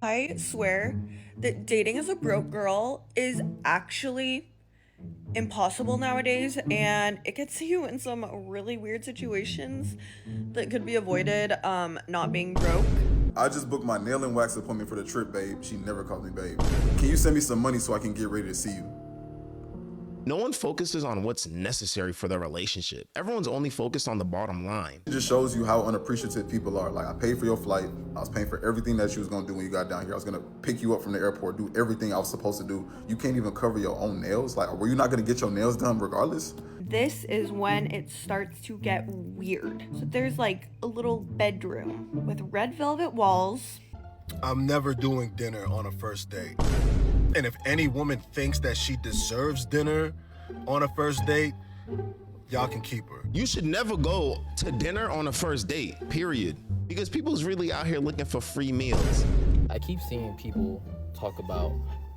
I swear that dating as a broke girl is actually impossible nowadays, and it gets you in some really weird situations that could be avoided not being broke. I just booked my nail and wax appointment for the trip, babe. She never calls me babe. Can you send me some money so I can get ready to see you? No one focuses on what's necessary for their relationship. Everyone's only focused on the bottom line. It just shows you how unappreciative people are. Like, I paid for your flight. I was paying for everything that you was gonna do when you got down here. I was gonna pick you up from the airport, do everything I was supposed to do. You can't even cover your own nails? Like, were you not gonna get your nails done regardless? This is when it starts to get weird. So there's like a little bedroom with red velvet walls. I'm never doing dinner on a first date. And if any woman thinks that she deserves dinner on a first date, y'all can keep her. You should never go to dinner on a first date, period. Because people's really out here looking for free meals. I keep seeing people talk about,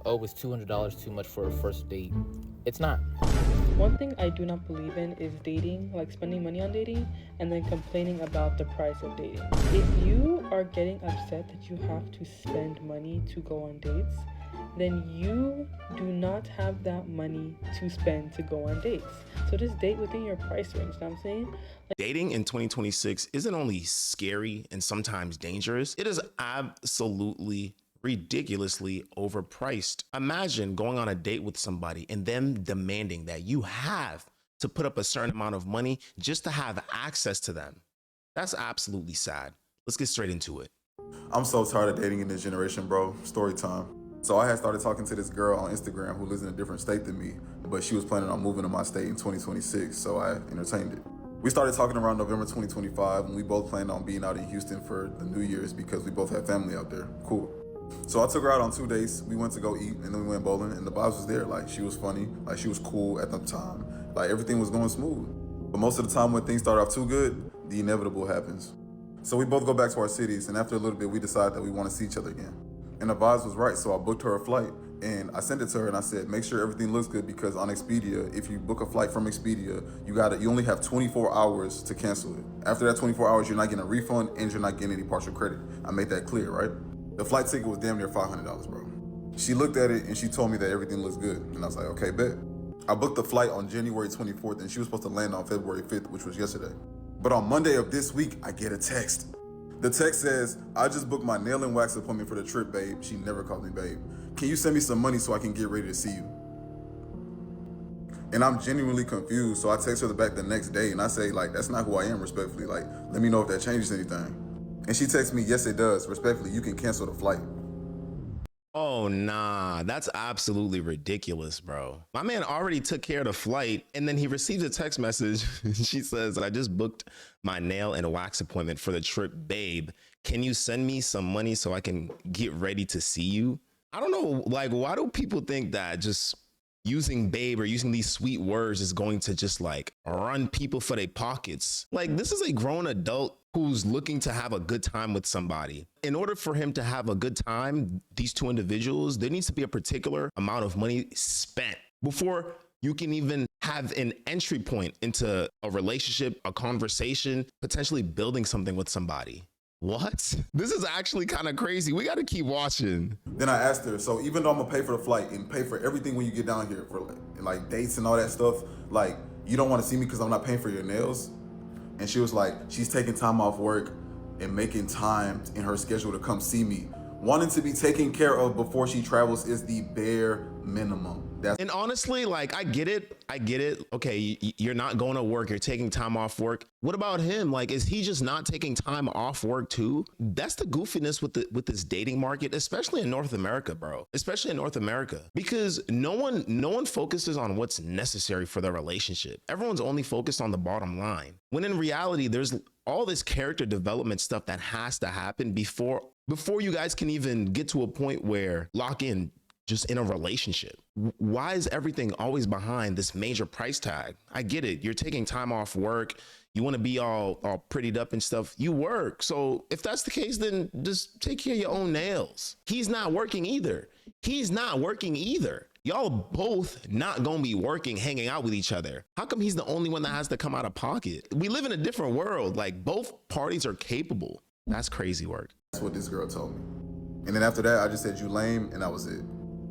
oh, it's $200 too much for a first date. It's not. One thing I do not believe in is dating, like spending money on dating, and then complaining about the price of dating. If you are getting upset that you have to spend money to go on dates, then you do not have that money to spend to go on dates. So just date within your price range, you know what I'm saying? Dating in 2026 isn't only scary and sometimes dangerous, it is absolutely ridiculously overpriced. Imagine going on a date with somebody and them demanding that you have to put up a certain amount of money just to have access to them. That's absolutely sad. Let's get straight into it. I'm so tired of dating in this generation, bro. Story time. So I had started talking to this girl on Instagram who lives in a different state than me, but she was planning on moving to my state in 2026, so I entertained it. We started talking around November 2025, and we both planned on being out in Houston for the New Year's because we both had family out there. Cool. So I took her out on 2 dates. We went to go eat, and then we went bowling, and the vibes was there. Like, she was funny, like she was cool at the time. Like, everything was going smooth. But most of the time when things start off too good, the inevitable happens. So we both go back to our cities, and after a little bit, we decide that we want to see each other again. And the vibes was right, so I booked her a flight, and I sent it to her, and I said, make sure everything looks good, because on Expedia, if you book a flight from Expedia, you only have 24 hours to cancel it. After that 24 hours, you're not getting a refund, and you're not getting any partial credit. I made that clear, right? The flight ticket was damn near $500, bro. She looked at it, and she told me that everything looks good, and I was like, okay, bet. I booked the flight on January 24th, and she was supposed to land on February 5th, which was yesterday. But on Monday of this week, I get a text. The text says, I just booked my nail and wax appointment for the trip, babe. She never called me babe. Can you send me some money so I can get ready to see you? And I'm genuinely confused, so I text her back the next day, and I say, like, that's not who I am, respectfully. Like, let me know if that changes anything. And she texts me, yes, it does. Respectfully, you can cancel the flight. Oh, nah, that's absolutely ridiculous, bro. My man already took care of the flight, and then he receives a text message. She says, I just booked my nail and wax appointment for the trip, babe. Can you send me some money so I can get ready to see you? I don't know, like, why do people think that just using babe or using these sweet words is going to just like run people for their pockets? Like, this is a grown adult who's looking to have a good time with somebody. In order for him to have a good time, these two individuals, there needs to be a particular amount of money spent before you can even have an entry point into a relationship, a conversation, potentially building something with somebody. What? This is actually kind of crazy. We got to keep watching. Then I asked her, so even though I'm gonna pay for the flight and pay for everything when you get down here for like dates and all that stuff, like, you don't want to see me because I'm not paying for your nails? And she was like, she's taking time off work and making time in her schedule to come see me. Wanting to be taken care of before she travels is the bare minimum. And honestly, like, I get it. I get it. Okay, you're not going to work. You're taking time off work. What about him? Like, is he just not taking time off work too? That's the goofiness with this dating market, especially in North America, bro. Especially in North America, because no one focuses on what's necessary for their relationship. Everyone's only focused on the bottom line. When in reality, there's all this character development stuff that has to happen before you guys can even get to a point where lock in just in a relationship. Why is everything always behind this major price tag? I get it. You're taking time off work. You want to be all prettied up and stuff. You work. So if that's the case, then just take care of your own nails. He's not working either. He's not working either. Y'all both not gonna be working, hanging out with each other. How come he's the only one that has to come out of pocket? We live in a different world. Like, both parties are capable. That's crazy work. That's what this girl told me. And then after that, I just said, you lame, and that was it.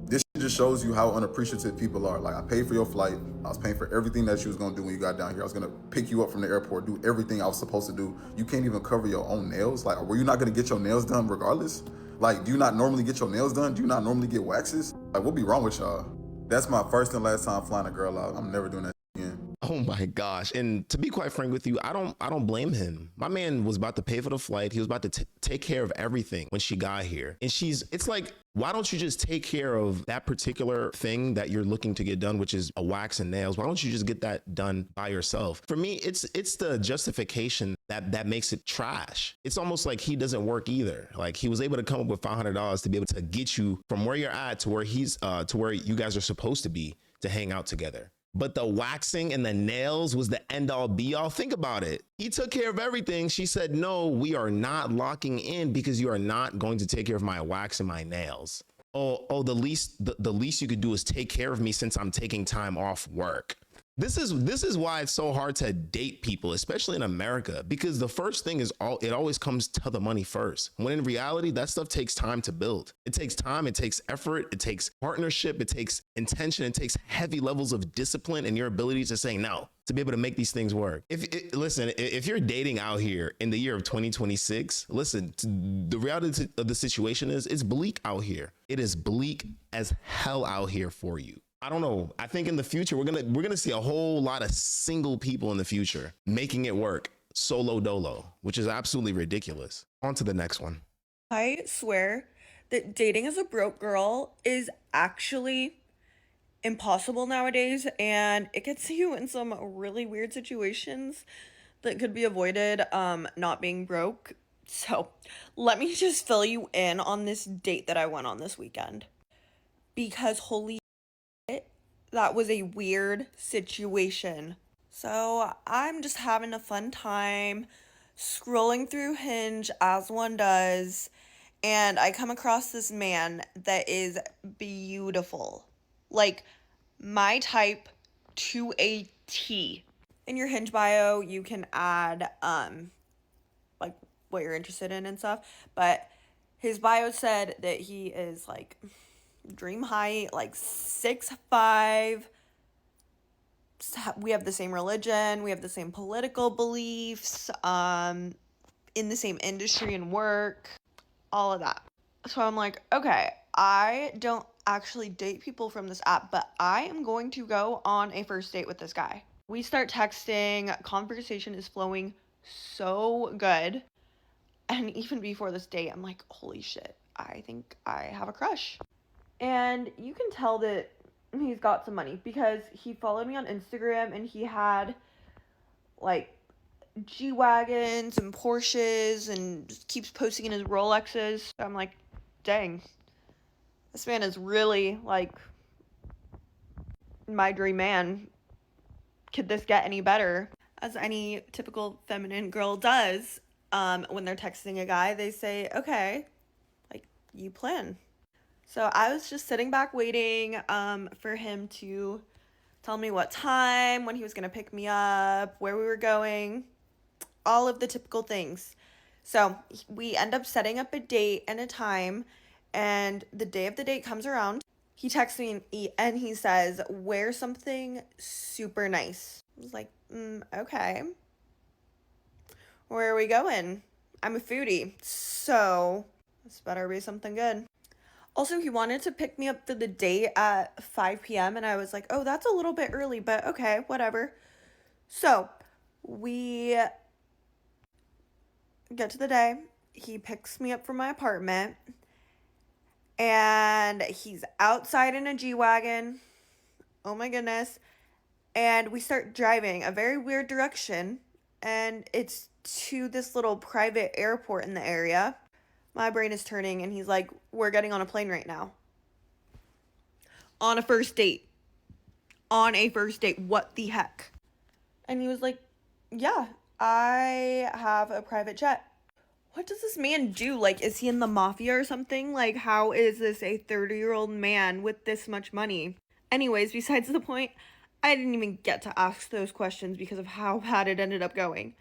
This shit just shows you how unappreciative people are. Like, I paid for your flight. I was paying for everything that you was gonna do when you got down here. I was gonna pick you up from the airport, do everything I was supposed to do. You can't even cover your own nails. Like, were you not gonna get your nails done regardless? Like, do you not normally get your nails done? Do you not normally get waxes? Like, what be wrong with y'all? That's my first and last time flying a girl out. I'm never doing that again. Oh my gosh. And to be quite frank with you, I don't blame him. My man was about to pay for the flight. He was about to take care of everything when she got here. And it's like, why don't you just take care of that particular thing that you're looking to get done, which is a wax and nails? Why don't you just get that done by yourself? For me, it's the justification that makes it trash. It's almost like he doesn't work either. Like, he was able to come up with $500 to be able to get you from where you're at to where to where you guys are supposed to be to hang out together. But the waxing and the nails was the end all be all. Think about it. He took care of everything. She said, no, we are not locking in because you are not going to take care of my wax and my nails. Oh, the least you could do is take care of me since I'm taking time off work. This is why it's so hard to date people, especially in America, because the first thing is it always comes to the money first. When in reality, that stuff takes time to build. It takes time, it takes effort, it takes partnership, it takes intention, it takes heavy levels of discipline and your ability to say no, to be able to make these things work. Listen, if you're dating out here in the year of 2026, listen, the reality of the situation is it's bleak out here. It is bleak as hell out here for you. I don't know. I think in the future, we're gonna see a whole lot of single people in the future making it work solo dolo, which is absolutely ridiculous. On to the next one. I swear that dating as a broke girl is actually impossible nowadays, and it gets you in some really weird situations that could be avoided not being broke. So let me just fill you in on this date that I went on this weekend, because holy shit, that was a weird situation. So I'm just having a fun time scrolling through Hinge as one does, and I come across this man that is beautiful. Like, my type to a T. In your Hinge bio, you can add like what you're interested in and stuff, but his bio said that he is like dream height, like 6'5". We have the same religion, we have the same political beliefs, in the same industry and work, all of that. So I'm like, okay, I don't actually date people from this app, but I am going to go on a first date with this guy. We start texting, conversation is flowing so good. And even before this date, I'm like, holy shit, I think I have a crush. And you can tell that he's got some money because he followed me on Instagram and he had like G-Wagons and Porsches and just keeps posting in his Rolexes. So I'm like, dang, this man is really like my dream man. Could this get any better? As any typical feminine girl does, when they're texting a guy, they say, okay, like, you plan. So I was just sitting back waiting for him to tell me what time, when he was going to pick me up, where we were going, all of the typical things. So we end up setting up a date and a time, and the day of the date comes around. He texts me and he says, wear something super nice. I was like, okay. Where are we going? I'm a foodie, so this better be something good. Also, he wanted to pick me up for the date at 5 p.m. and I was like, oh, that's a little bit early, but okay, whatever. So we get to the day. He picks me up from my apartment and he's outside in a G-Wagon. Oh my goodness. And we start driving a very weird direction, and it's to this little private airport in the area. My brain is turning, and he's like, we're getting on a plane right now. On a first date. On a first date. What the heck? And he was like, yeah, I have a private jet. What does this man do? Like, is he in the mafia or something? Like, how is this a 30-year-old man with this much money? Anyways, besides the point, I didn't even get to ask those questions because of how bad it ended up going.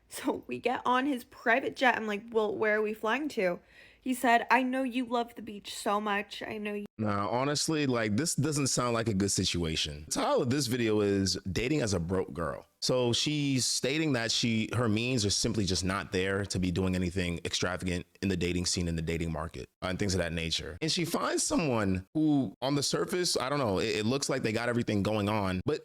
So we get on his private jet. I'm like, well, where are we flying to? He said, I know you love the beach so much. I know you. Nah, honestly, like this doesn't sound like a good situation. The title of this video is dating as a broke girl. So she's stating that her means are simply just not there to be doing anything extravagant in the dating scene, in the dating market, and things of that nature. And she finds someone who on the surface, I don't know, it looks like they got everything going on, but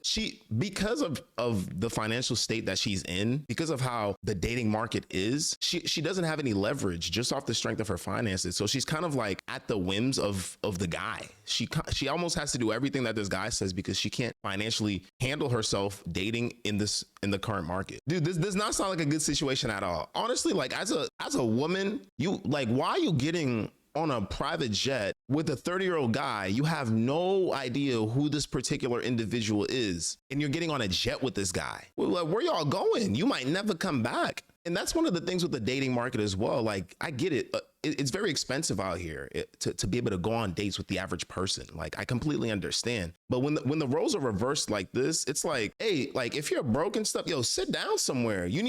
because of the financial state that she's in, because of how the dating market is, she doesn't have any leverage just off the strength of her finances. So she's kind of like at the whims of the guy. She almost has to do everything that this guy says because she can't financially handle herself dating in the current market. Dude, this does not sound like a good situation at all. Honestly, like as a woman, you like, why are you getting on a private jet with a 30-year-old guy? You have no idea who this particular individual is, and you're getting on a jet with this guy. Like, where y'all going? You might never come back. And that's one of the things with the dating market as well. Like, I get it. It's very expensive out here to be able to go on dates with the average person. Like, I completely understand. But when the roles are reversed like this, it's like, hey, like if you're broke and stuff, yo, sit down somewhere. You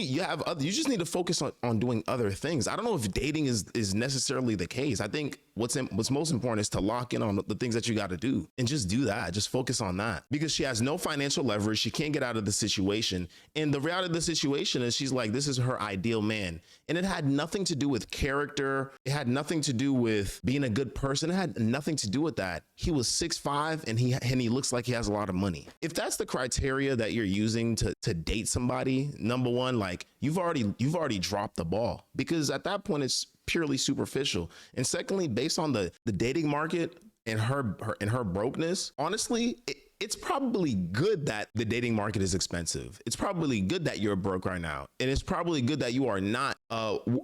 just need to focus on doing other things. I don't know if dating is necessarily the case. I think what's most important is to lock in on the things that you got to do and just do that. Just focus on that, because she has no financial leverage. She can't get out of the situation. And the reality of the situation is she's like, this is her ideal man. And it had nothing to do with character. It had nothing to do with being a good person. It had nothing to do with that. He was 6'5" and he looks like he has a lot of money. If that's the criteria that you're using to date somebody, number one, like you've already dropped the ball, because at that point it's purely superficial. And secondly, based on the dating market and her brokenness, honestly, it's probably good that the dating market is expensive. It's probably good that you're broke right now. And it's probably good that you are not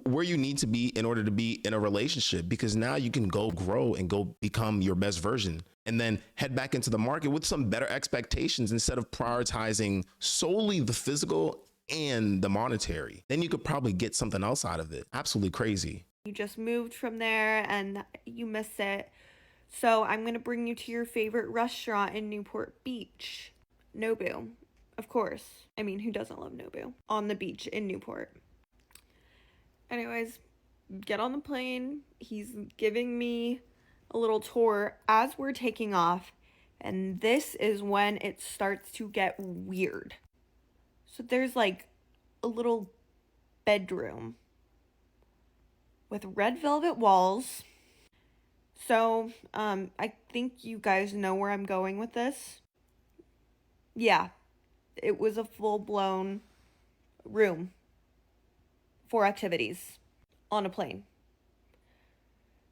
where you need to be in order to be in a relationship, because now you can go grow and go become your best version and then head back into the market with some better expectations instead of prioritizing solely the physical and the monetary. Then you could probably get something else out of it. Absolutely crazy. You just moved from there and you miss it. So I'm going to bring you to your favorite restaurant in Newport Beach. Nobu, of course. I mean, who doesn't love Nobu? On the beach in Newport. Anyways, get on the plane. He's giving me a little tour as we're taking off. And this is when it starts to get weird. So there's like a little bedroom with red velvet walls. So, I think you guys know where I'm going with this. Yeah, it was a full-blown room for activities on a plane.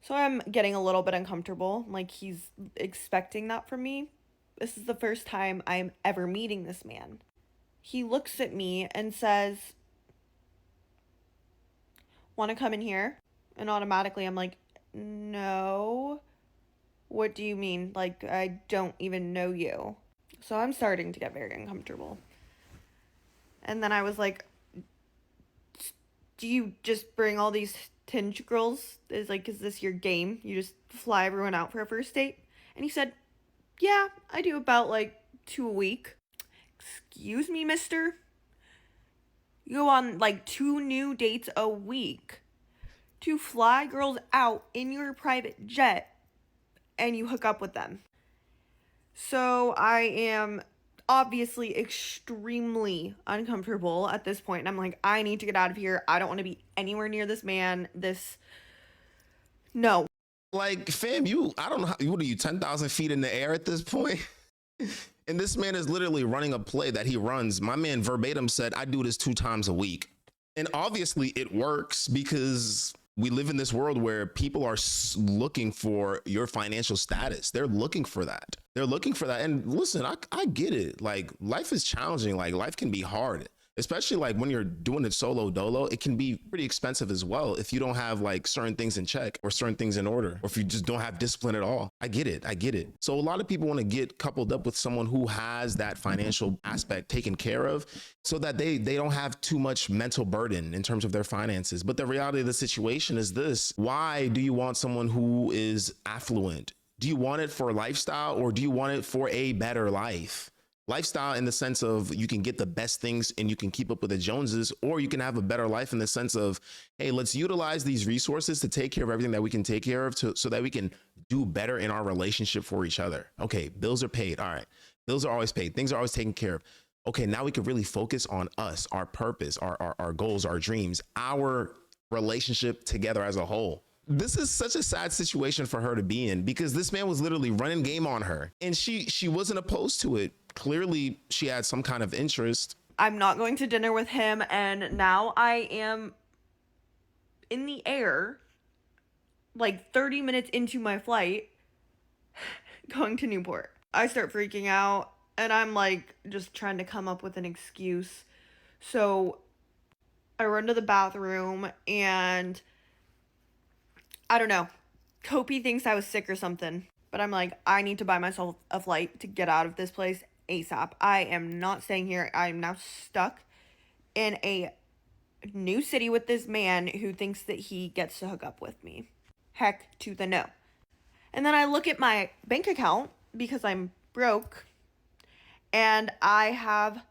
So I'm getting a little bit uncomfortable, like he's expecting that from me. This is the first time I'm ever meeting this man. He looks at me and says, "Want to come in here?" And automatically I'm like, "No, what do you mean? Like, I don't even know you." So I'm starting to get very uncomfortable. And then I was like, "Do you just bring all these tinge girls? Is this your game? You just fly everyone out for a first date?" And he said, "Yeah, I do about like 2 a week." Excuse me, mister? You go on like 2 new dates a week to fly girls out in your private jet and you hook up with them. So I am obviously extremely uncomfortable at this point. And I'm like, I need to get out of here. I don't want to be anywhere near this man. No. Like, fam, I don't know what are you, 10,000 feet in the air at this point? And this man is literally running a play that he runs. My man verbatim said, "I do this 2 times a week." And obviously it works, because we live in this world where people are looking for your financial status. They're looking for that. And listen, I get it. Like, life is challenging. Like, life can be hard, especially like when you're doing it solo dolo. It can be pretty expensive as well if you don't have like certain things in check or certain things in order, or if you just don't have discipline at all. I get it. So a lot of people want to get coupled up with someone who has that financial aspect taken care of, so that they don't have too much mental burden in terms of their finances. But the reality of the situation is this: why do you want someone who is affluent? Do you want it for a lifestyle, or do you want it for a better life? Lifestyle in the sense of you can get the best things and you can keep up with the Joneses, or you can have a better life in the sense of, hey, let's utilize these resources to take care of everything that we can take care of so that we can do better in our relationship for each other. Okay, bills are paid. All right. Bills are always paid. Things are always taken care of. Okay, now we can really focus on us, our purpose, our goals, our dreams, our relationship together as a whole. This is such a sad situation for her to be in because this man was literally running game on her and she wasn't opposed to it. Clearly she had some kind of interest. I'm not going to dinner with him, and now I am in the air like 30 minutes into my flight going to Newport. I start freaking out and I'm like just trying to come up with an excuse. So I run to the bathroom and I don't know. Kopi thinks I was sick or something, but I'm like, I need to buy myself a flight to get out of this place ASAP. I am not staying here. I am now stuck in a new city with this man who thinks that he gets to hook up with me. Heck to the no. And then I look at my bank account because I'm broke and I have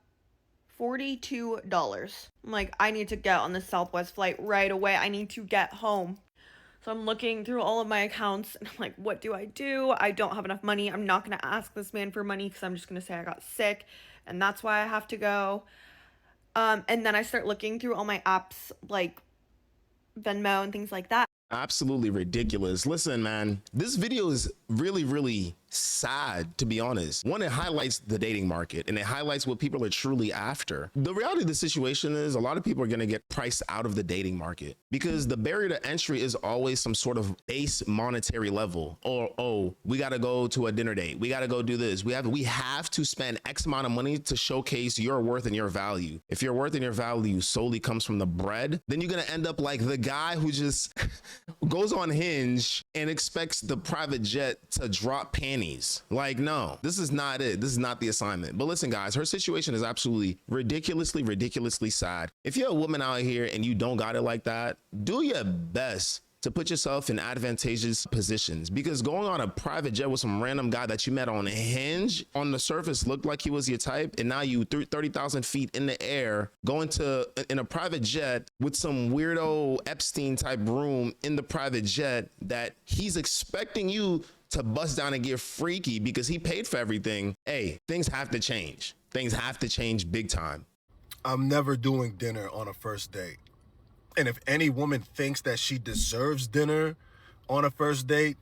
$42. I'm like, I need to get on the Southwest flight right away. I need to get home. So I'm looking through all of my accounts and I'm like, what do? I don't have enough money. I'm not going to ask this man for money because I'm just going to say I got sick and that's why I have to go. And then I start looking through all my apps like Venmo and things like that. Absolutely ridiculous. Listen, man, this video is really, really sad, to be honest. One, it highlights the dating market and it highlights what people are truly after. The reality of the situation is a lot of people are going to get priced out of the dating market because the barrier to entry is always some sort of base monetary level. Or, oh, we got to go to a dinner date. We got to go do this. We have to spend X amount of money to showcase your worth and your value. If your worth and your value solely comes from the bread, then you're going to end up like the guy who just goes on Hinge and expects the private jet to drop panties. Like, no, this is not it. This is not the assignment. But listen, guys, her situation is absolutely ridiculously sad. If you're a woman out here and you don't got it like that, do your best to put yourself in advantageous positions, because going on a private jet with some random guy that you met on Hinge on the surface looked like he was your type, and now you 30,000 feet in the air going to in a private jet with some weirdo Epstein type room in the private jet that he's expecting you to bust down and get freaky because he paid for everything. Hey, things have to change. Things have to change big time. I'm never doing dinner on a first date. And if any woman thinks that she deserves dinner on a first date,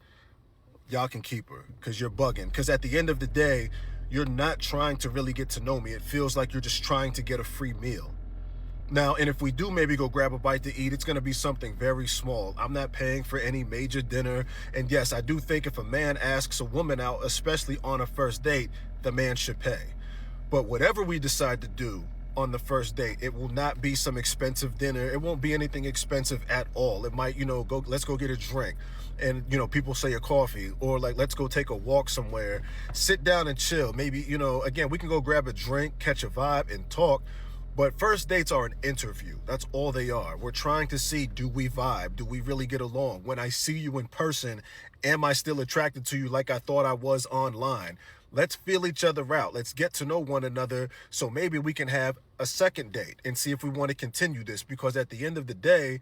y'all can keep her because you're bugging. Because at the end of the day, you're not trying to really get to know me. It feels like you're just trying to get a free meal. Now, and if we do maybe go grab a bite to eat, it's going to be something very small. I'm not paying for any major dinner. And yes, I do think if a man asks a woman out, especially on a first date, the man should pay. But whatever we decide to do on the first date, it will not be some expensive dinner. It won't be anything expensive at all. It might, let's go get a drink. And, people say a coffee, or like, let's go take a walk somewhere, sit down and chill. Maybe, again, we can go grab a drink, catch a vibe and talk. But first dates are an interview. That's all they are. We're trying to see, do we vibe? Do we really get along? When I see you in person, am I still attracted to you like I thought I was online? Let's feel each other out. Let's get to know one another so maybe we can have a second date and see if we want to continue this. Because at the end of the day,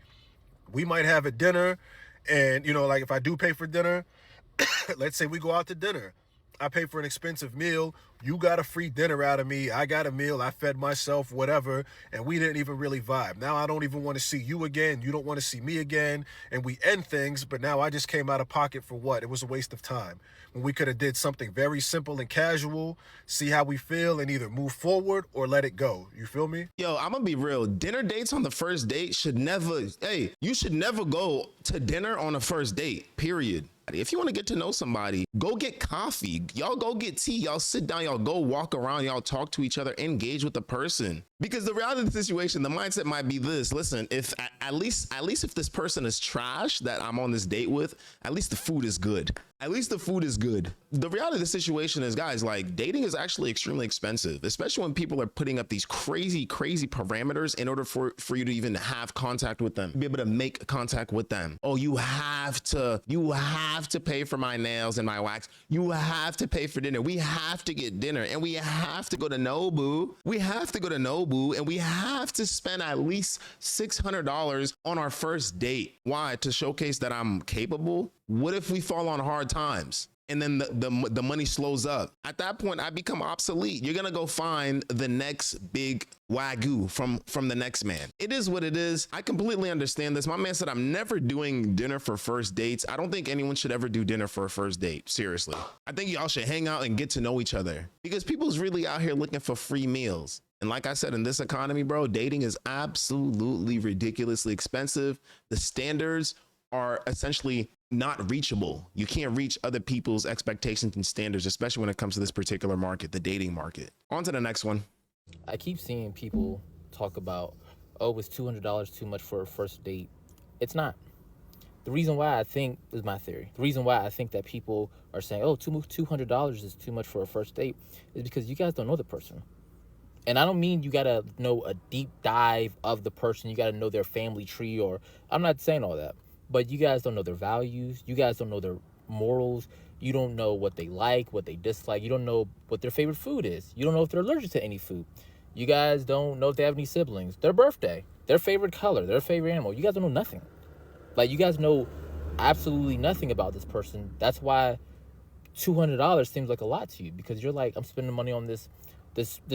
we might have a dinner and, like if I do pay for dinner, let's say we go out to dinner. I pay for an expensive meal. You got a free dinner out of me. I got a meal. I fed myself, whatever. And we didn't even really vibe. Now I don't even want to see you again. You don't want to see me again. And we end things. But now I just came out of pocket for what? It was a waste of time. When we could have did something very simple and casual, see how we feel and either move forward or let it go. You feel me? Yo, I'm gonna be real. Dinner dates on the first date you should never go to dinner on a first date, period. If you want to get to know somebody, go get coffee. Y'all go get tea. Y'all sit down. Y'all go walk around. Y'all talk to each other. Engage with the person. Because the reality of the situation, the mindset might be this. Listen, if at least if this person is trash that I'm on this date with, at least the food is good. At least the food is good. The reality of the situation is, guys, like dating is actually extremely expensive, especially when people are putting up these crazy parameters in order for you to even have contact with them, be able to make contact with them. Oh, you have to have to pay for my nails and my wax. You have to pay for dinner. We have to get dinner, and we have to go to Nobu. We have to go to Nobu, and we have to spend at least $600 on our first date. Why? To showcase that I'm capable? What if we fall on hard times? And then the money slows up. At that point, I become obsolete. You're gonna go find the next big wagyu from the next man. It is what it is. I completely understand this. My man said I'm never doing dinner for first dates. I don't think anyone should ever do dinner for a first date. Seriously. I think y'all should hang out and get to know each other, because people's really out here looking for free meals. And like I said, in this economy, bro, dating is absolutely ridiculously expensive. The standards are essentially not reachable. You can't reach other people's expectations and standards, especially when it comes to this particular market, the dating market. On to the next one. I keep seeing people talk about, oh, it's $200 too much for a first date. It's not. The reason why I think, this is my theory, the reason why I think that people are saying, oh, $200 is too much for a first date is because you guys don't know the person. And I don't mean you gotta know a deep dive of the person. You gotta know their family tree, or I'm not saying all that. But you guys don't know their values. You guys don't know their morals. You don't know what they like, what they dislike. You don't know what their favorite food is. You don't know if they're allergic to any food. You guys don't know if they have any siblings, their birthday, their favorite color, their favorite animal. You guys don't know nothing. Like, you guys know absolutely nothing about this person. That's why $200 seems like a lot to you, because you're like, I'm spending money on this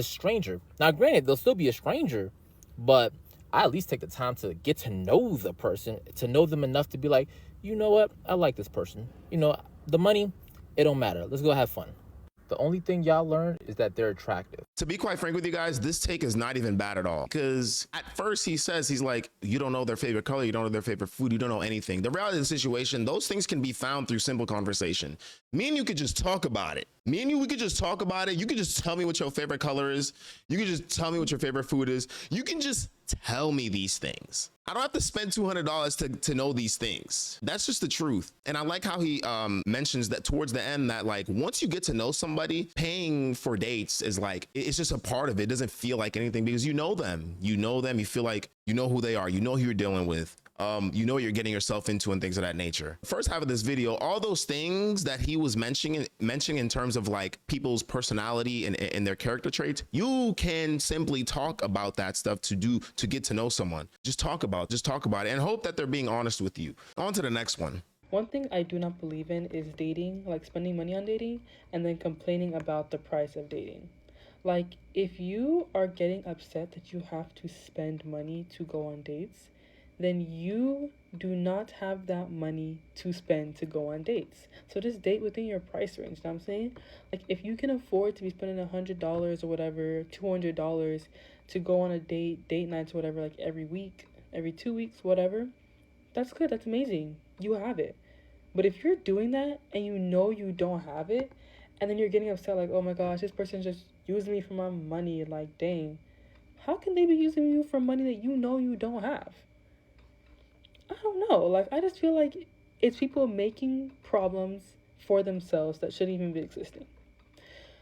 stranger. Now, granted, they'll still be a stranger, but I at least take the time to get to know the person, to know them enough to be like, you know what? I like this person. You know, the money, it don't matter. Let's go have fun. The only thing y'all learn is that they're attractive. To be quite frank with you guys, this take is not even bad at all. Because at first he says, he's like, you don't know their favorite color, you don't know their favorite food, you don't know anything. The reality of the situation, those things can be found through simple conversation. Me and you could just talk about it. Me and you, we could just talk about it. You could just tell me what your favorite color is. You could just tell me what your favorite food is. You can just tell me these things. I don't have to spend $200 to know these things. That's just the truth. And I like how he mentions that towards the end, that like, once you get to know somebody, paying for dates is like, it's just a part of it. It doesn't feel like anything, because you know them, you feel like you know who they are, you know who you're dealing with. You know what you're getting yourself into and things of that nature. First half of this video, all those things that he was mentioning in terms of like people's personality and their character traits, you can simply talk about that stuff to get to know someone. Just talk about it and hope that they're being honest with you. On to the next one. One thing I do not believe in is dating, like spending money on dating and then complaining about the price of dating. Like, if you are getting upset that you have to spend money to go on dates, then you do not have that money to spend to go on dates. So just date within your price range, you know what I'm saying? Like, if you can afford to be spending $100 or whatever, $200 to go on a date nights or whatever, like every week, every 2 weeks, whatever, that's good, that's amazing. You have it. But if you're doing that and you know you don't have it, and then you're getting upset like, oh my gosh, this person just used me for my money, like, dang, how can they be using you for money that you know you don't have? I don't know. Like, I just feel like it's people making problems for themselves that shouldn't even be existing.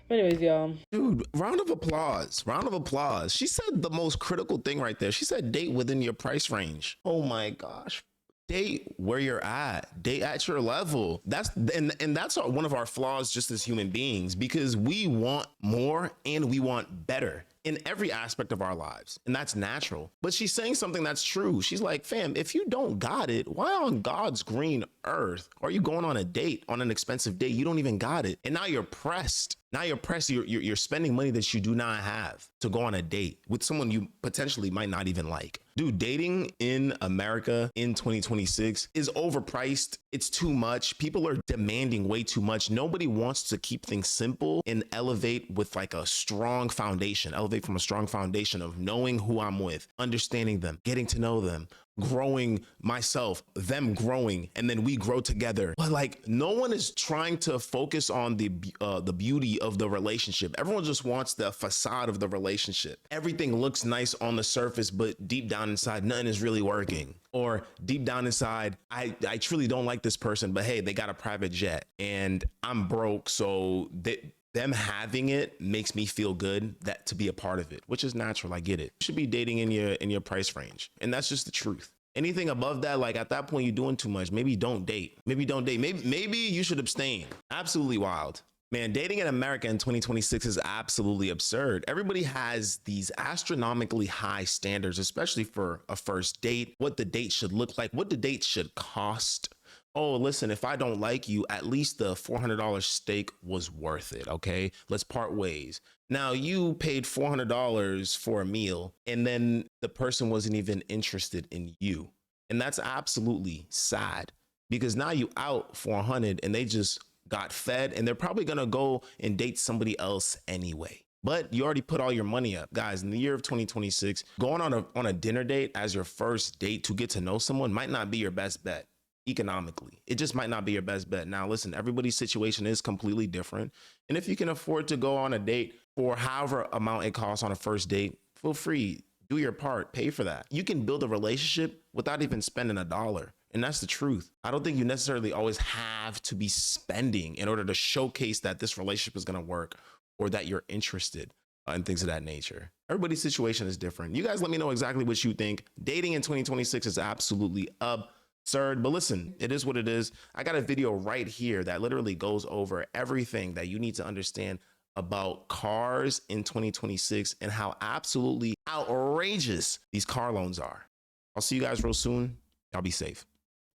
But anyways, y'all. Dude, round of applause. Round of applause. She said the most critical thing right there. She said date within your price range. Oh my gosh. Date where you're at. Date at your level. That's one of our flaws just as human beings, because we want more and we want better in every aspect of our lives, and that's natural. But she's saying something that's true. She's like, fam, if you don't got it, why on God's green earth are you going on a date, on an expensive date? You don't even got it, and now you're pressed. You're spending money that you do not have to go on a date with someone you potentially might not even like. Dude, dating in America in 2026 is overpriced. It's too much. People are demanding way too much. Nobody wants to keep things simple and elevate with like a strong foundation, elevate from a strong foundation of knowing who I'm with, understanding them, getting to know them, growing myself, them growing, and then we grow together. But like, no one is trying to focus on the beauty of the relationship. Everyone just wants the facade of the relationship. Everything looks nice on the surface, but deep down inside, nothing is really working. Or deep down inside, I truly don't like this person, but hey, they got a private jet and I'm broke, so them having it makes me feel good that to be a part of it, which is natural. I get it. You should be dating in your price range, and that's just the truth. Anything above that, like at that point, you're doing too much. Maybe don't date. Maybe don't date. Maybe you should abstain. Absolutely wild. Man, dating in America in 2026 is absolutely absurd. Everybody has these astronomically high standards, especially for a first date, what the date should look like, what the date should cost. Oh, listen, if I don't like you, at least the $400 steak was worth it, okay? Let's part ways. Now, you paid $400 for a meal, and then the person wasn't even interested in you. And that's absolutely sad, because now you out for 100 and they just got fed, and they're probably gonna go and date somebody else anyway. But you already put all your money up. Guys, in the year of 2026, going on a dinner date as your first date to get to know someone might not be your best bet economically. It just might not be your best bet. Now, listen, everybody's situation is completely different. And if you can afford to go on a date for however amount it costs on a first date, feel free, do your part, pay for that. You can build a relationship without even spending a dollar. And that's the truth. I don't think you necessarily always have to be spending in order to showcase that this relationship is going to work or that you're interested and things of that nature. Everybody's situation is different. You guys let me know exactly what you think. Dating in 2026 is absolutely absurd, but listen, it is what it is. I got a video right here that literally goes over everything that you need to understand about cars in 2026 and how absolutely outrageous these car loans are. I'll see you guys real soon. Y'all be safe.